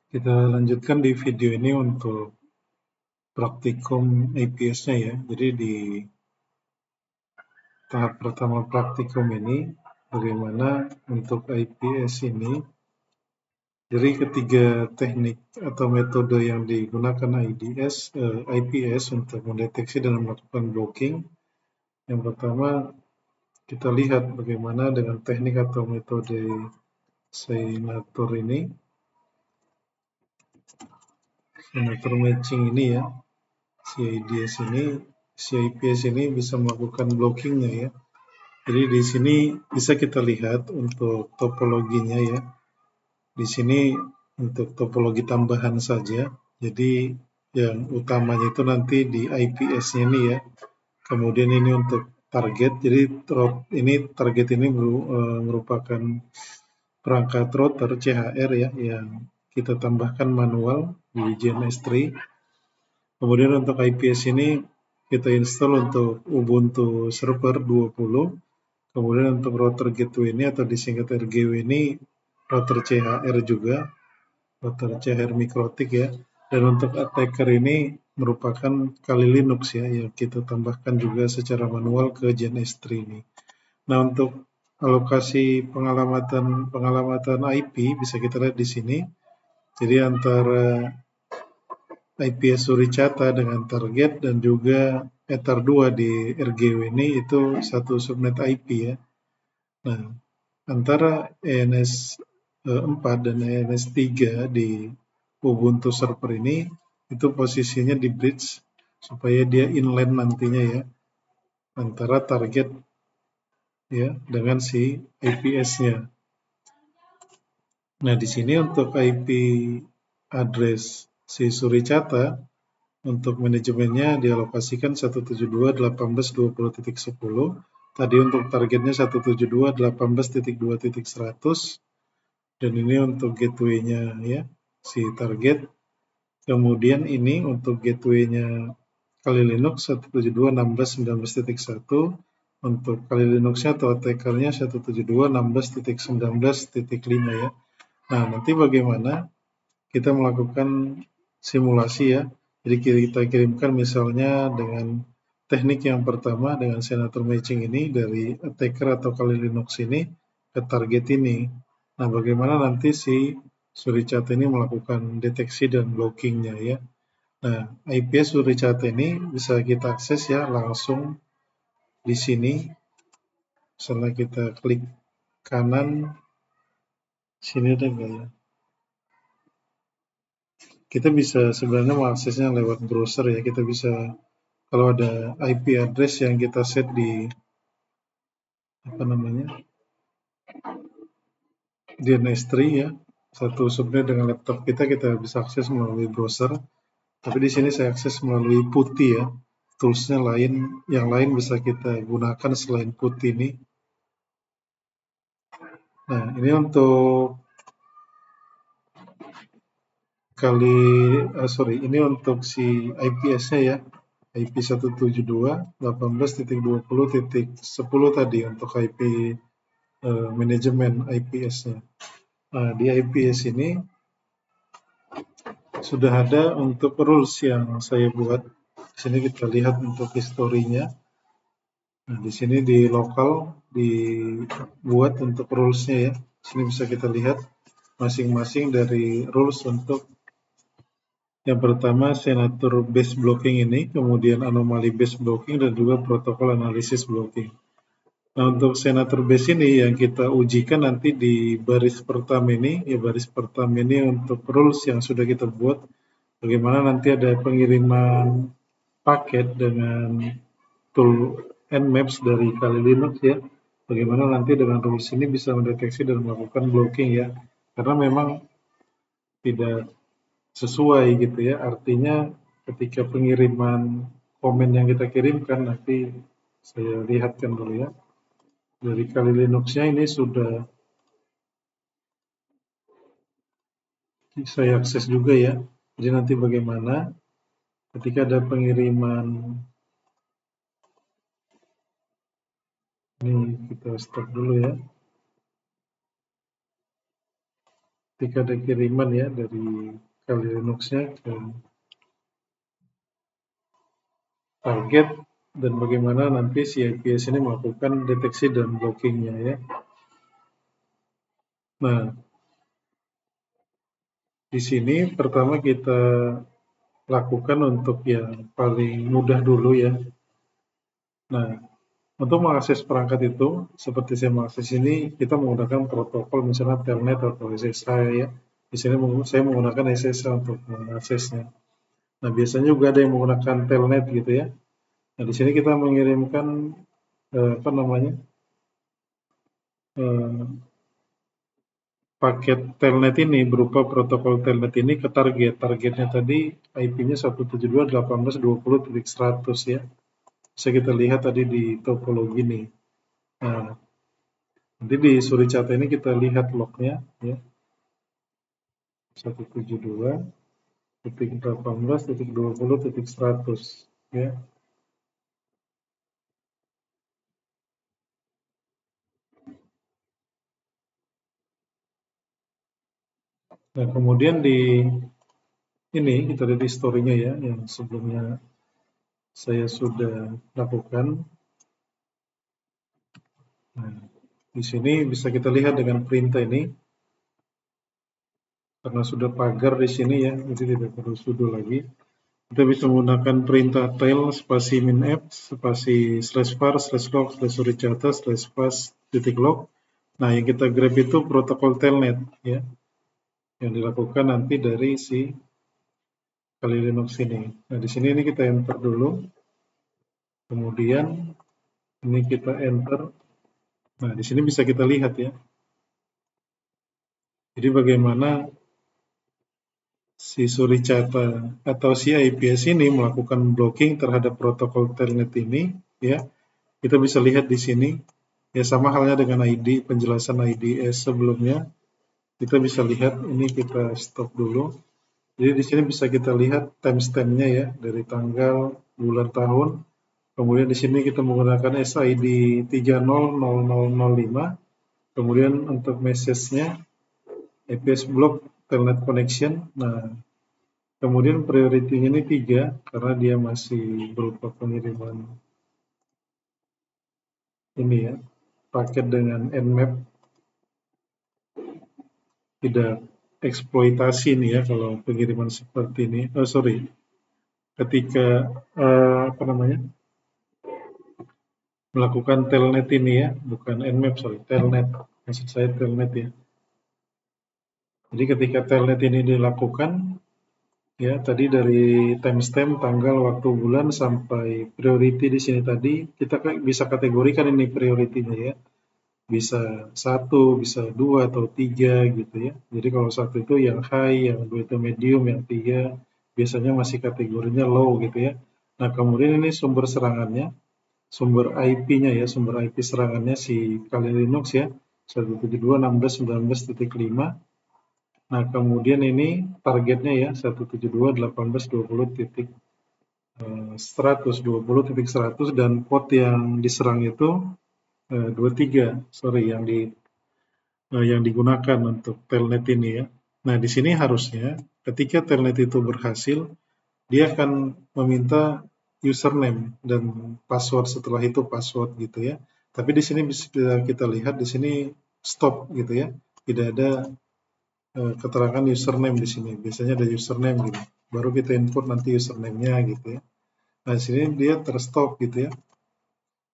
Kita lanjutkan di video ini untuk praktikum IPS-nya ya. Jadi di tahap pertama praktikum ini, bagaimana untuk IPS ini. Jadi ketiga teknik atau metode yang digunakan IPS untuk mendeteksi dan melakukan blocking. Yang pertama, kita lihat bagaimana dengan teknik atau metode signature ini, signature matching ini ya. CIPS ini bisa melakukan blockingnya ya. Jadi di sini bisa kita lihat untuk topologinya ya. Di sini untuk topologi tambahan saja. Jadi yang utamanya itu nanti di IPS-nya ini ya. Kemudian ini untuk target. Jadi ini target ini merupakan perangkat router CHR ya yang kita tambahkan manual di GNS3. Kemudian untuk IPS ini kita install untuk Ubuntu Server 20. Kemudian untuk router gateway ini atau disingkat RGW ini router CHR juga, router CHR mikrotik ya. Dan untuk attacker ini merupakan Kali Linux ya yang kita tambahkan juga secara manual ke GNS3 ini. Nah untuk alokasi pengalamatan IP bisa kita lihat di sini. Jadi antara IPS Suricata dengan target dan juga Ether 2 di RGW ini itu satu subnet IP ya. Nah, antara ENS 4 dan ENS 3 di Ubuntu server ini itu posisinya di bridge supaya dia inline nantinya ya antara target ya dengan si IPS-nya. Nah, di sini untuk IP address si Suricata untuk manajemennya dialokasikan 172.18.20.10. Tadi untuk targetnya 172.18.2.100 dan ini untuk gateway-nya ya si target. Kemudian ini untuk gateway-nya Kali Linux 172.16.19.1, untuk Kali Linux-nya atau attacker-nya 172.16.19.5 ya. Nah, nanti bagaimana kita melakukan simulasi ya. Jadi kita kirimkan misalnya dengan teknik yang pertama dengan signature matching ini dari attacker atau Kali Linux ini ke target ini. Nah, bagaimana nanti si Suricata ini melakukan deteksi dan blockingnya ya. Nah, IPS Suricata ini bisa kita akses ya langsung di sini. Setelah kita klik kanan, sini ada nggak ya? Kita bisa sebenarnya mengaksesnya lewat browser ya. Kita bisa kalau ada IP address yang kita set di DNS3 ya, satu subnet dengan laptop kita bisa akses melalui browser. Tapi di sini saya akses melalui PuTTY ya. Toolsnya lain, yang lain bisa kita gunakan selain PuTTY ini. Nah, ini untuk ini untuk si IPS-nya ya. IP 172.18.20.10 tadi untuk IP manajemen IPS-nya. Nah, di IPS ini sudah ada untuk rules yang saya buat. Di sini kita lihat untuk historinya. Nah, di sini di lokal dibuat untuk rules-nya ya. Di sini bisa kita lihat masing-masing dari rules untuk yang pertama signature based blocking ini, kemudian anomaly based blocking dan juga protokol analisis blocking. Nah, untuk signature base ini yang kita ujikan nanti di baris pertama ini, ya baris pertama ini untuk rules yang sudah kita buat, bagaimana nanti ada pengiriman paket dengan tool Nmaps dari Kali Linux ya, bagaimana nanti dengan rules ini bisa mendeteksi dan melakukan blocking ya, karena memang tidak sesuai gitu ya, artinya ketika pengiriman komen yang kita kirimkan nanti saya lihatkan dulu ya. Dari Kali Linux-nya ini sudah saya akses juga ya. Jadi nanti bagaimana ketika ada pengiriman, ini kita stop dulu ya. ketika ada kiriman ya dari Kali Linux-nya ke target dan bagaimana nanti si IPS ini melakukan deteksi dan blockingnya ya. Nah, di sini pertama kita lakukan untuk yang paling mudah dulu ya. Nah, untuk mengakses perangkat itu, seperti saya mengakses ini, kita menggunakan protokol misalnya Telnet atau SSH ya. Di sini saya menggunakan SSH untuk mengaksesnya. Nah, biasanya juga ada yang menggunakan Telnet gitu ya. Nah, di sini kita mengirimkan apa namanya eh, paket Telnet ini berupa protokol Telnet ini ke target. Targetnya tadi IP-nya 172.18.20.100 ya. Bisa kita lihat tadi di topologi nih. Nah, nanti di Suricata ini kita lihat lognya ya. 172.18.20.100 ya. Nah, kemudian di ini kita lihat historinya ya, yang sebelumnya saya sudah lakukan. Nah, di sini bisa kita lihat dengan perintah ini, karena sudah pagar di sini ya, jadi tidak perlu sudo lagi. Kita bisa menggunakan perintah tail spasi minf spasi /var /log /suricata /pas .log. Nah, yang kita grab itu protokol telnet ya, yang dilakukan nanti dari si Kali Linux ini. Nah, di sini ini kita enter dulu. Kemudian ini kita enter. Nah, di sini bisa kita lihat ya. Jadi bagaimana si Suricata atau si IPS ini melakukan blocking terhadap protokol telnet ini ya. Kita bisa lihat di sini ya, sama halnya dengan ID, penjelasan IDS sebelumnya. Kita bisa lihat ini, kita stop dulu. Jadi di sini bisa kita lihat timestamp-nya ya, dari tanggal, bulan, tahun. Kemudian di sini kita menggunakan SID 300005. Kemudian untuk message-nya IPS block telnet connection. Nah, kemudian priority-nya ini 3 karena dia masih berupa pengiriman ini ya, paket dengan Nmap, tidak eksploitasi nih ya kalau pengiriman seperti ini. Ketika apa namanya, melakukan telnet ini ya, bukan Nmap, telnet. Maksud saya telnet ya. Jadi ketika telnet ini dilakukan, ya tadi dari timestamp, tanggal, waktu, bulan sampai priority di sini tadi, kita bisa kategorikan ini priority-nya ya. Bisa 1, bisa 2 atau 3 gitu ya. Jadi kalau 1 itu yang high, yang 2 itu medium, yang 3 biasanya masih kategorinya low gitu ya. Nah, kemudian ini sumber serangannya, sumber IP-nya ya, sumber IP serangannya si Kali Linux ya, 172.16.19.5. Nah, kemudian ini targetnya ya, 172.18.20.100 dan port yang diserang itu 23, yang digunakan untuk telnet ini ya. Nah, di sini harusnya ketika telnet itu berhasil, dia akan meminta username dan password, setelah itu password gitu ya. Tapi di sini bisa kita lihat di sini stop gitu ya. Tidak ada keterangan username di sini. Biasanya ada username gitu. Baru kita input nanti username-nya gitu ya. Nah, di sini dia terstop gitu ya.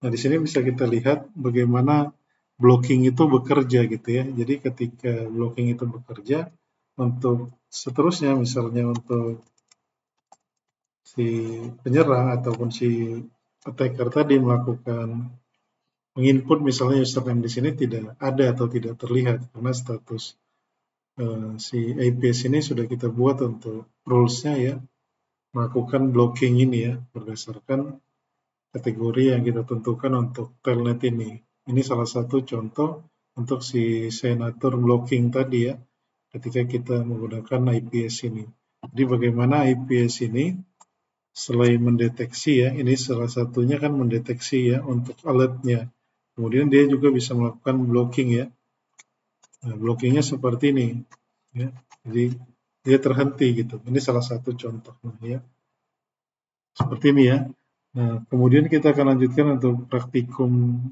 Nah, di sini bisa kita lihat bagaimana blocking itu bekerja gitu ya. Jadi ketika blocking itu bekerja, untuk seterusnya misalnya untuk si penyerang ataupun si attacker tadi melakukan menginput misalnya username di sini tidak ada atau tidak terlihat karena status si IPS ini sudah kita buat untuk rules-nya ya, melakukan blocking ini ya berdasarkan kategori yang kita tentukan untuk telnet ini. Ini salah satu contoh untuk si senator blocking tadi ya, ketika kita menggunakan IPS ini. Jadi bagaimana IPS ini selain mendeteksi ya, ini salah satunya kan mendeteksi ya untuk alertnya. Kemudian dia juga bisa melakukan blocking ya. Nah, blockingnya seperti ini. ya. Jadi dia terhenti gitu. Ini salah satu contohnya ya. Seperti ini ya. Nah, kemudian kita akan lanjutkan untuk praktikum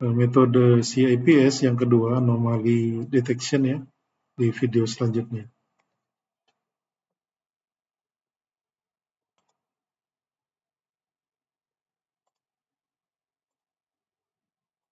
metode CIPS yang kedua, anomaly detection ya, di video selanjutnya.